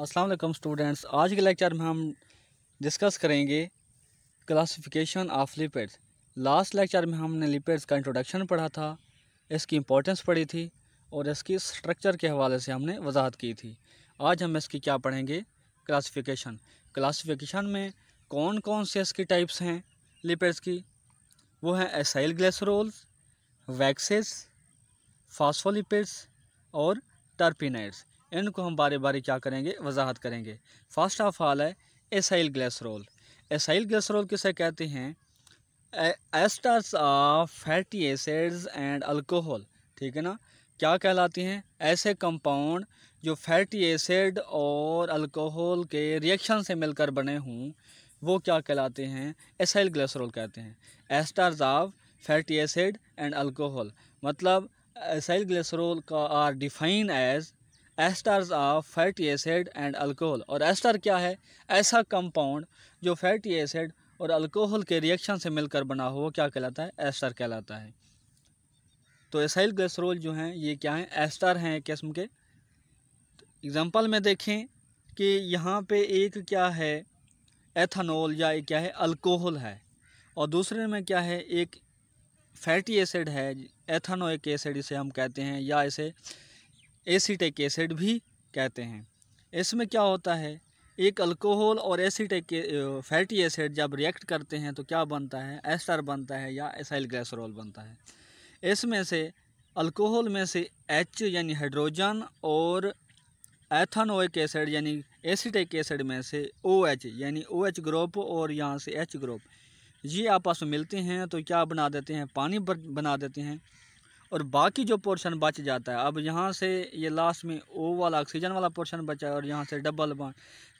अस्सलाम वालेकुम स्टूडेंट्स। आज के लेक्चर में हम डिस्कस करेंगे classification of lipids. Last lecture में हमने लिपिड्स का इंट्रोडक्शन पढ़ा था, इसकी इंपॉर्टेंस पढ़ी थी और इसकी स्ट्रक्चर के हवाले से हमने वजाहत की थी। आज हम इसकी क्या पढ़ेंगे, क्लासिफिकेशन। क्लासिफिकेशन में कौन कौन से इसकी टाइप्स हैं लिपिड्स की, वो हैं एसाइल ग्लिसरॉल्स, वैक्सेस, फॉस्फोलिपिड्स और टर्पिनाइड्स। इनको हम बारी बारी क्या करेंगे, वजाहत करेंगे। फर्स्ट ऑफ ऑल है एसाइल ग्लिसरॉल। एसाइल ग्लिसरॉल किसे कहते हैं? Esters of fatty acids and alcohol, ठीक है ना। क्या कहलाती हैं? ऐसे कंपाउंड जो फैटी एसिड और अल्कोहल के रिएक्शन से मिलकर बने हों, वो क्या कहलाते हैं? एसाइल ग्लिसरॉल कहते हैं। Esters of fatty acid and alcohol, मतलब एसाइल ग्लिसरॉल का are define as esters of fatty acid and alcohol. और एस्टर क्या है? ऐसा कंपाउंड जो फैटी एसिड और अल्कोहल के रिएक्शन से मिलकर बना हो, वो क्या कहलाता है? एस्टर कहलाता है। तो एसाइल ग्लिसरॉल जो हैं ये क्या हैं? एस्टर हैं एक किस्म के। एग्जांपल में देखें कि यहाँ पे एक क्या है, एथेनॉल या एक क्या है, अल्कोहल है, और दूसरे में क्या है, एक फैटी एसिड है, एथेनोइक एसिड इसे हम कहते हैं, या इसे एसीटिक एसिड भी कहते हैं। इसमें क्या होता है, एक अल्कोहल और एसीटिक फैटी एसिड जब रिएक्ट करते हैं तो क्या बनता है? एस्टर बनता है या एसाइल ग्लिसरॉल बनता है। इसमें से अल्कोहल में से H यानी हाइड्रोजन और एथेनोइक एसिड यानी एसीटिक एसिड में से OH यानी OH ग्रुप और यहाँ से H ग्रुप, ये आपस में मिलते हैं तो क्या बना देते हैं? पानी बना देते हैं। और बाकी जो पोर्शन बच जाता है, अब यहाँ से ये लास्ट में O वाला ऑक्सीजन वाला पोर्शन बचा है, और यहाँ से डबल बॉन्ड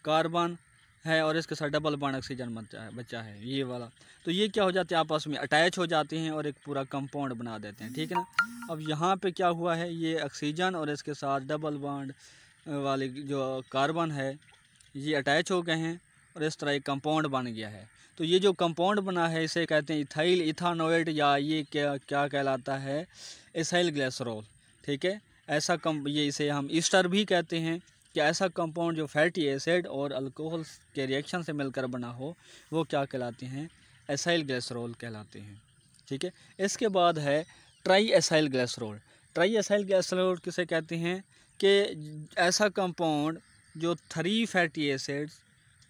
कार्बन है और इसके साथ डबल बॉन्ड ऑक्सीजन बचा है ये वाला। तो ये क्या हो जाते हैं? आपस में अटैच हो जाते हैं और एक पूरा कंपाउंड बना देते हैं, ठीक है ना। अब यहाँ पे क्या हुआ है, ये ऑक्सीजन और इसके साथ डबल बॉन्ड वाले जो कार्बन है ये अटैच हो गए हैं और इस तरह एक कंपाउंड बन गया है। तो ये जो कंपाउंड बना है इसे कहते हैं इथाइल इथानोएट, या ये क्या कहलाता है? एसाइल ग्लिसरॉल, ठीक है। ऐसा ये इसे हम ईस्टर भी कहते हैं कि ऐसा कंपाउंड जो फैटी एसिड और अल्कोहल के रिएक्शन से मिलकर बना हो, वो क्या कहलाते हैं? एसाइल ग्लिसरॉल कहलाते हैं, ठीक है। इसके बाद है try acyl glycerol. Try acyl glycerol किसे कहते हैं? कि ऐसा कंपाउंड जो 3 फैटी एसिड्स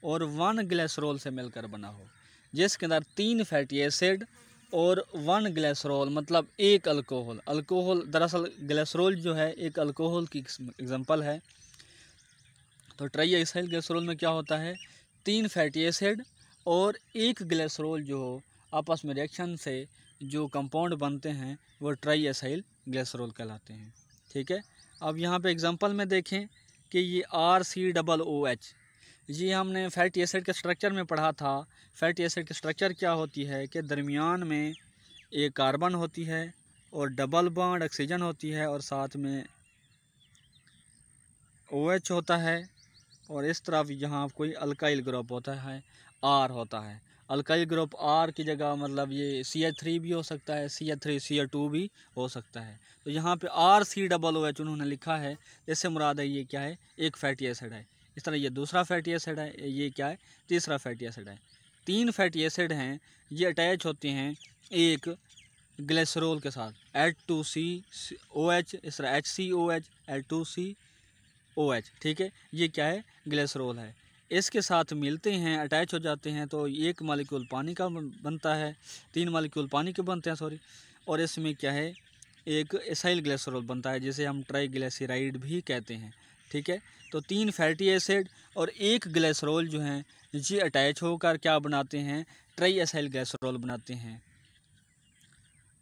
और 1 ग्लिसरॉल से मिलकर बना हो, जिसके अंदर 3 फैटी एसिड और 1 ग्लिसरॉल, मतलब एक अल्कोहल। अल्कोहल दरअसल ग्लिसरॉल जो है एक अल्कोहल की एग्जांपल है। तो ट्राई एसाइल ग्लिसरॉल में क्या होता है? 3 फैटी एसिड और एक ग्लिसरॉल जो आपस में रिएक्शन से जो कंपाउंड बनते हैं वो ट्राई एसाइल ग्लिसरॉल कहलाते हैं, ठीक है। अब यहाँ पे एग्जांपल में देखें कि ये RCOOH, ये हमने फैटी एसिड के स्ट्रक्चर में पढ़ा था। फैटी एसिड की स्ट्रक्चर क्या होती है कि दरमियान में एक कार्बन होती है और डबल बॉन्ड ऑक्सीजन होती है और साथ में OH होता है, और इस तरफ यहाँ कोई अल्काइल ग्रुप होता है, R होता है। अल्काइल ग्रुप R की जगह मतलब ये CH3 भी हो सकता है, CH3CH2 भी हो सकता है। तो यहाँ पे RCOOH उन्होंने लिखा है, इससे मुराद है ये क्या है? एक फैटी एसिड है। इस तरह ये दूसरा फैटी एसिड है, ये क्या है? तीसरा फैटी एसिड है। 3 फैटी एसिड हैं, ये अटैच होते हैं एक ग्लिसरॉल के साथ, H2COH, इस तरह HCOH, H2COH, ठीक है। ये क्या है? ग्लिसरॉल है। इसके साथ मिलते हैं, अटैच हो जाते हैं, तो एक मॉलिक्यूल पानी का बनता है, 3 मॉलिक्यूल पानी के बनते हैं, सॉरी। और इसमें क्या है? एक एसाइल ग्लिसरॉल बनता है, जिसे हम ट्राइग्लिसराइड भी कहते हैं, ठीक है। तो 3 फैटी एसिड और एक ग्लिसरॉल जो हैं ये अटैच होकर क्या बनाते हैं? ट्राई एसाइल ग्लिसरॉल बनाते हैं।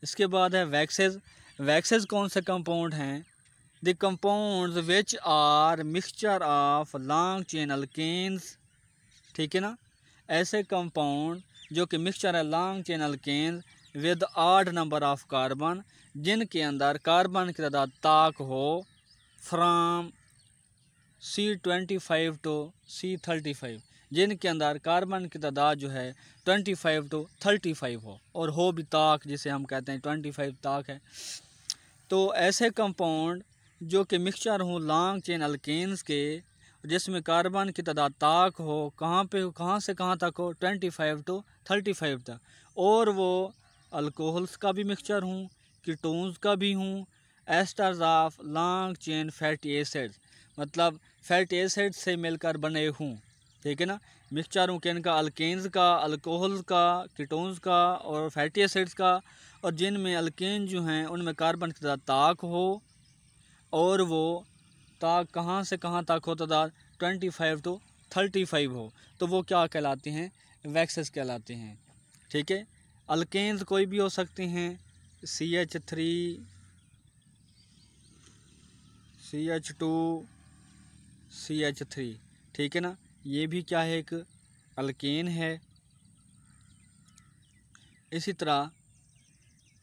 इसके बाद है वैक्सेस। वैक्सेस कौन से कंपाउंड हैं? The compounds which are mixture of long chain alkanes, ठीक है ना। ऐसे कंपाउंड जो कि मिक्सचर है long chain alkanes with odd number of carbon, जिनके अंदर कार्बन की तादाद ताक हो फ्राम C25 to C35, जिनके अंदर कार्बन की तादाद जो है 25 to 35 हो, और हो भी ताक, जिसे हम कहते हैं 25 ताक है। तो ऐसे कंपाउंड जो कि मिक्सचर हों लॉन्ग चेन अल्केन्स के जिसमें कार्बन की तादाद ताक हो, कहाँ से कहाँ तक हो, 25 to 35 तक, और वो अल्कोहल्स का भी मिक्सचर हूँ, कीटोन्स का भी हूँ, asters of long chain fatty acids, मतलब फैटी एसिड से मिलकर बने हूँ, ठीक है ना। मिक्सचर हूँ किन का, अल्केन्स का, अल्कोहल्स का, कीटोन्स का और फैटी एसिड्स का, और जिनमें अल्केन जो हैं उनमें कार्बन की तादाद ताक हो, और वो ताक कहाँ से कहाँ तक हो, तादाद 25 to 35 हो, तो वो क्या कहलाते हैं, वैक्सेस कहलाते हैं, ठीक है। अल्केन्स कोई भी हो सकते हैं, CH3, CH2, CH3, ठीक है ना, ये भी क्या है, एक अल्केन है। इसी तरह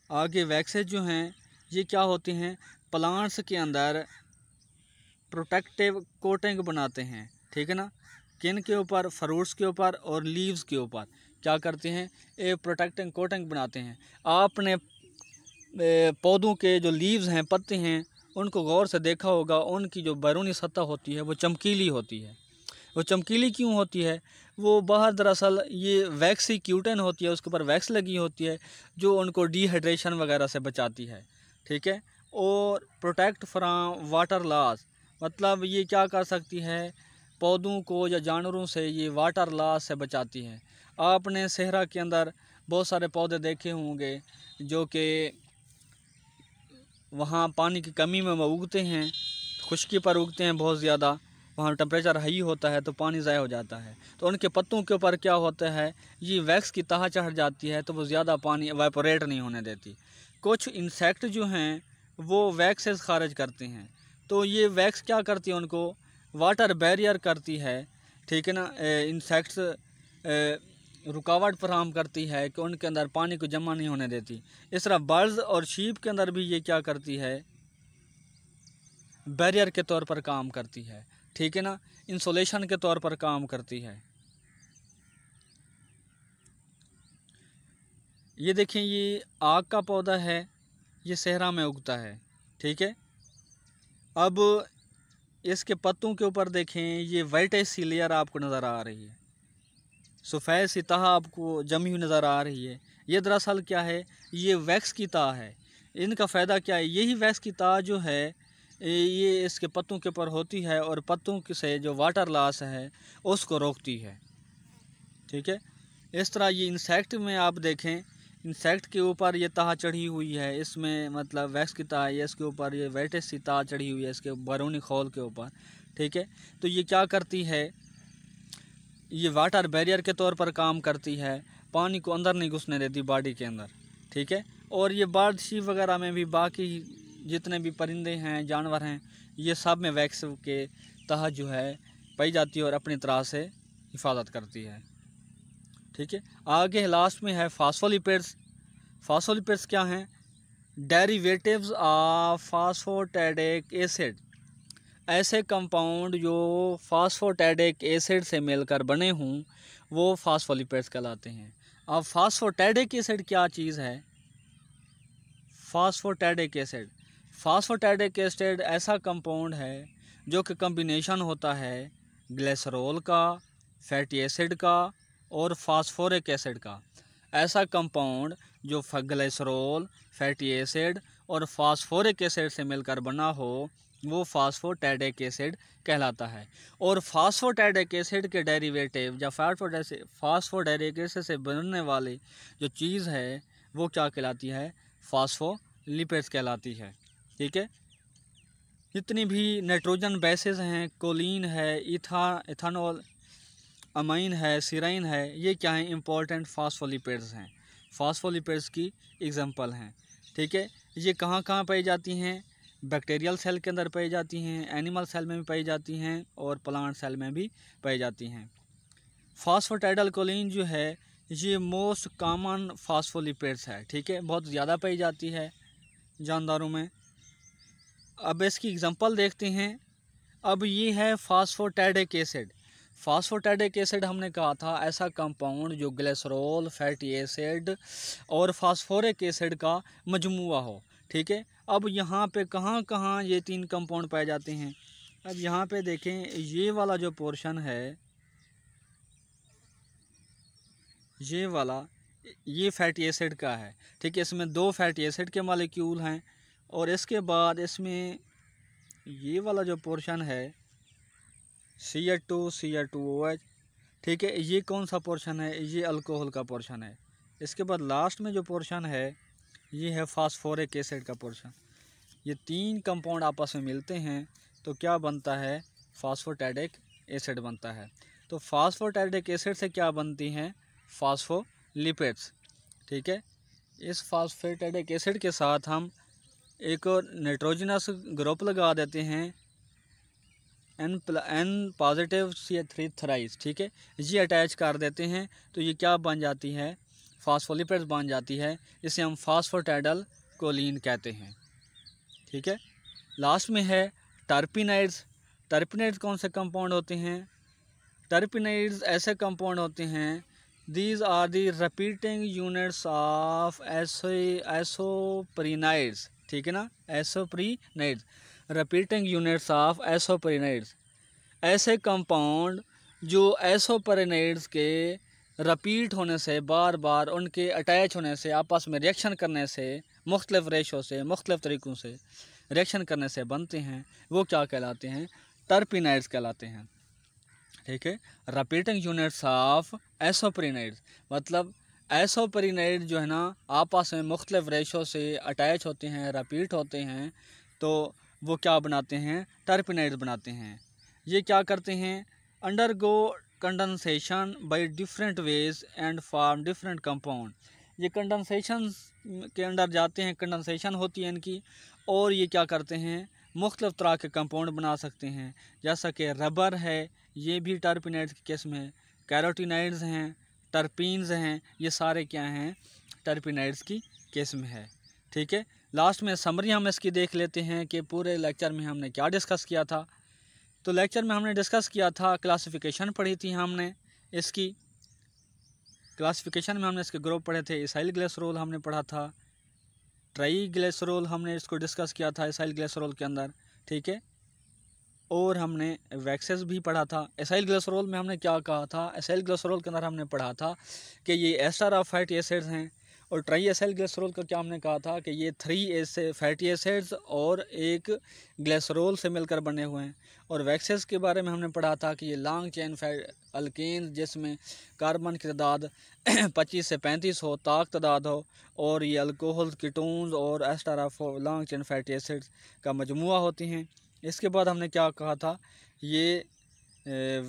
आगे वैक्सेस जो हैं ये क्या होते हैं, प्लांट्स के अंदर प्रोटेक्टिव कोटिंग बनाते हैं, ठीक है ना। किन के ऊपर, फ्रूट्स के ऊपर और लीव्स के ऊपर क्या करते हैं, एक प्रोटेक्टिंग कोटिंग बनाते हैं। आपने पौधों के जो लीव्स हैं, पत्ते हैं, उनको गौर से देखा होगा, उनकी जो बैरूनी सतह होती है वो चमकीली होती है। वो चमकीली क्यों होती है, वो बाहर दरअसल ये वैक्सी क्यूटन होती है, उसके ऊपर वैक्स लगी होती है जो उनको डिहाइड्रेशन वगैरह से बचाती है, ठीक है। और प्रोटेक्ट फ्रॉम वाटर लॉस, मतलब ये क्या कर सकती है, पौधों को या जानवरों से ये वाटर लॉस से बचाती है। आपने सहरा के अंदर बहुत सारे पौधे देखे होंगे जो कि वहाँ पानी की कमी में वो उगते हैं, खुश्की पर उगते हैं बहुत ज़्यादा, वहाँ टेम्परेचर हाई होता है तो पानी ज़ाया हो जाता है, तो उनके पत्तों के ऊपर क्या होता है, ये वैक्स की तह चढ़ जाती है, तो वो ज़्यादा पानी एवापोरेट नहीं होने देती। कुछ इंसेक्ट जो हैं वो वैक्सेस खारिज करते हैं, तो ये वैक्स क्या करती है, उनको वाटर बैरियर करती है, ठीक है ना। इंसेक्ट्स रुकावट फराहम करती है कि उनके अंदर पानी को जमा नहीं होने देती। इस तरह बर्ड्स और शीप के अंदर भी ये क्या करती है, बैरियर के तौर पर काम करती है, ठीक है ना, इंसुलेशन के तौर पर काम करती है। ये देखें, ये आग का पौधा है, ये सहरा में उगता है, ठीक है। अब इसके पत्तों के ऊपर देखें, ये वाइट सी लेयर आपको नज़र आ रही है, सफ़ेद सी तह आपको जमी हुई नज़र आ रही है। ये दरअसल क्या है, ये वैक्स की तह है। इनका फ़ायदा क्या है, यही वैक्स की तह जो है ये इसके पत्तों के ऊपर होती है और पत्तों से जो वाटर लॉस है उसको रोकती है, ठीक है। इस तरह ये इंसेक्ट में आप देखें, इंसेक्ट के ऊपर ये तह चढ़ी हुई है, इसमें मतलब वैक्स की तह है, इसके ऊपर ये वेटेस सी तह चढ़ी हुई है इसके बैरूनी खोल के ऊपर, ठीक है। तो ये क्या करती है, ये वाटर बैरियर के तौर पर काम करती है, पानी को अंदर नहीं घुसने देती बॉडी के अंदर, ठीक है। और ये बर्ड शीप वगैरह में भी, बाकी जितने भी परिंदे हैं, जानवर हैं, ये सब में वैक्स के तह जो है पाई जाती है और अपनी तरह से हिफाजत करती है, ठीक है। आगे लास्ट में है फास्फोलिपिड्स। फास्फोलिपिड्स क्या हैं, डेरिवेटिव्स ऑफ फास्फोटैडिक एसिड, ऐसे कंपाउंड जो फास्फोटैडिक एसिड से मिलकर बने हों वो फास्फोलिपिड्स कहलाते हैं। अब फास्फोटैडिक एसिड क्या चीज़ है, फास्फोटैडिक एसिड, फास्फोटैडिक एसिड ऐसा कंपाउंड है जो कि कम्बिनेशन होता है ग्लिसरॉल का, फैटी एसिड का और फास्फोरिक एसिड का। ऐसा कंपाउंड जो ग्लिसरॉल, फैटी एसिड और फास्फोरिक एसिड से मिलकर बना हो वो फास्फोटैडिक एसिड कहलाता है। और फास्फोटैडिक एसिड के डेरिवेटिव या फास्फोटैडिक एसिड से बनने वाली जो चीज़ है वो क्या कहलाती है, फास्फोलिपिड्स कहलाती है, ठीक है। जितनी भी नाइट्रोजन बेसेस हैं, कोलिन है, इथानॉल, अमाइन है, सीराइन है, ये क्या हैं, इंपॉर्टेंट फास्फोलिपिड्स हैं, फास्फोलिपिड्स की एग्जांपल हैं, ठीक है। ये कहाँ कहाँ पाई जाती हैं, बैक्टीरियल सेल के अंदर पाई जाती हैं, एनिमल सेल में भी पाई जाती हैं और प्लांट सेल में भी पाई जाती हैं। फास्फोटाइडल कोलिन जो है ये मोस्ट कॉमन फास्फोलिपिड्स है, ठीक है, बहुत ज़्यादा पाई जाती है जानदारों में। अब इसकी एग्जांपल देखते हैं। अब ये है फास्फोटैडिक एसिड। फास्फोटैडिक एसिड हमने कहा था ऐसा कंपाउंड जो ग्लिसरॉल, फैटी एसिड और फास्फोरिक एसिड का मजमुआ हो, ठीक है। अब यहाँ पे कहाँ कहाँ ये तीन कंपाउंड पाए जाते हैं, अब यहाँ पे देखें, ये वाला जो पोर्शन है, ये वाला, ये फैटी एसिड का है, ठीक है। इसमें 2 फैटी एसिड के मॉलिक्यूल हैं और इसके बाद इसमें ये वाला जो पोर्शन है CH2CH2OH, ठीक है, ये कौन सा पोर्शन है, ये अल्कोहल का पोर्शन है। इसके बाद लास्ट में जो पोर्शन है ये है फास्फोरिक एसिड का पोर्शन। ये 3 कंपाउंड आपस में मिलते हैं तो क्या बनता है, फास्फोटैडिक एसिड बनता है। तो फास्फोटैडिक एसिड से क्या बनती हैं, फास्फोलिपिड्स, ठीक है। इस फास्फोटैडिक एसिड के साथ हम एक और नाइट्रोजनस ग्रुप लगा देते हैं, N पॉजिटिव CH3 थ्राइस, ठीक है, ये अटैच कर देते हैं तो ये क्या बन जाती है, फास्फोलिपिड्स बन जाती है। इसे हम फास्फोटाइडल कोलिन कहते हैं, ठीक है। लास्ट में है टर्पिनाइड्स। टर्पिनाइड्स कौन से कंपाउंड होते हैं, टर्पिनाइड्स ऐसे कंपाउंड होते हैं, these are the repeating units of isoprenoids, ठीक है ना, isoprenoids, repeating units of isoprenoids. ऐसे कंपाउंड जो एसोप्रीनाइड्स के रिपीट होने से, बार बार उनके अटैच होने से, आपस में रिएक्शन करने से, मुख्तलिफ रेशो से, मुख्तलिफ तरीक़ों से रिएक्शन करने से बनते हैं, वो क्या कहलाते हैं, टर्पिनाइड्स कहलाते हैं, ठीक है। रिपीटिंग यूनिट्स ऑफ एसोप्रीनाइड्स मतलब एसोप्रीनाइड जो है ना आपस में मुख्तलिफ रेशो से अटैच होते हैं, रिपीट होते हैं, तो वो क्या बनाते हैं, टर्पिनाइड्स बनाते हैं। ये क्या करते हैं, undergo condensation by different ways and form different compound. ये कंडेंसेशन के अंदर जाते हैं, कंडेंसेशन होती है इनकी, और ये क्या करते हैं, मुख्तलिफ तरह के कंपाउंड बना सकते हैं। जैसा कि रबर है, ये भी टर्पिनाइड्स की किस्म है, कैरोटिनाइड्स हैं, टर्पीन्स हैं, ये सारे क्या हैं, टर्पिनाइड्स की किस्म है, ठीक है। लास्ट में समरी हम इसकी देख लेते हैं कि पूरे लेक्चर में हमने क्या डिस्कस किया था। तो लेक्चर में हमने डिस्कस किया था, क्लासिफिकेशन पढ़ी थी हमने इसकी। क्लासिफिकेशन में हमने इसके ग्रुप पढ़े थे, इसाइल ग्लिसरॉल हमने पढ़ा था, ट्राई ग्लिसरॉल हमने इसको डिस्कस किया था इसाइल ग्लिसरॉल के अंदर, ठीक है। और हमने वैक्सेस भी पढ़ा था। एसाइल ग्लिसरॉल में हमने क्या कहा था, एसाइल ग्लिसरॉल के अंदर हमने पढ़ा था कि ये एस्टर ऑफ फैटी एसिड्स हैं, और ट्राई एसाइल ग्लिसरॉल का क्या हमने कहा था कि ये 3 फैटी एसिड्स और एक ग्लिसरॉल से मिलकर बने हुए हैं। और वैक्सेस के बारे में हमने पढ़ा था कि ये लॉन्ग चेन अल्केन जिसमें कार्बन की तादाद 25 से 35 हो, ताक तादाद हो, और ये अल्कोहल, कीटोन्स और ester of long chain fatty acids का मजमुआ होती हैं। इसके बाद हमने क्या कहा था, ये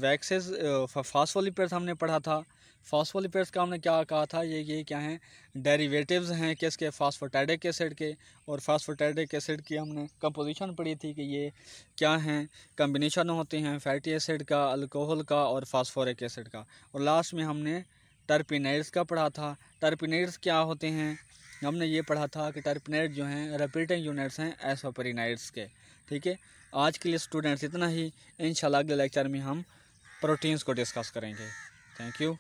वैक्सेस फास्फोलिपिड्स हमने पढ़ा था। फास्फोलिपिड्स का हमने क्या कहा था, ये क्या हैं, डेरिवेटिव्स हैं किसके, फास्फोटाइडिक एसिड के। और फास्फोटाइडिक एसिड की हमने कंपोजिशन पढ़ी थी कि ये क्या हैं, कम्बिनेशन होते हैं फैटी एसिड का, अल्कोहल का और फास्फोरिक एसिड का। और लास्ट में हमने टर्पिनाइड्स का पढ़ा था। टर्पिनाइड्स क्या होते हैं, हमने ये पढ़ा था कि टर्पिनाइड जो हैं रिपीटिंग यूनिट्स हैं एसोप्रीनाइड्स के, ठीक है। आज के लिए स्टूडेंट्स इतना ही, इंशाल्लाह अगले लेक्चर में हम प्रोटीन्स को डिस्कस करेंगे। Thank you.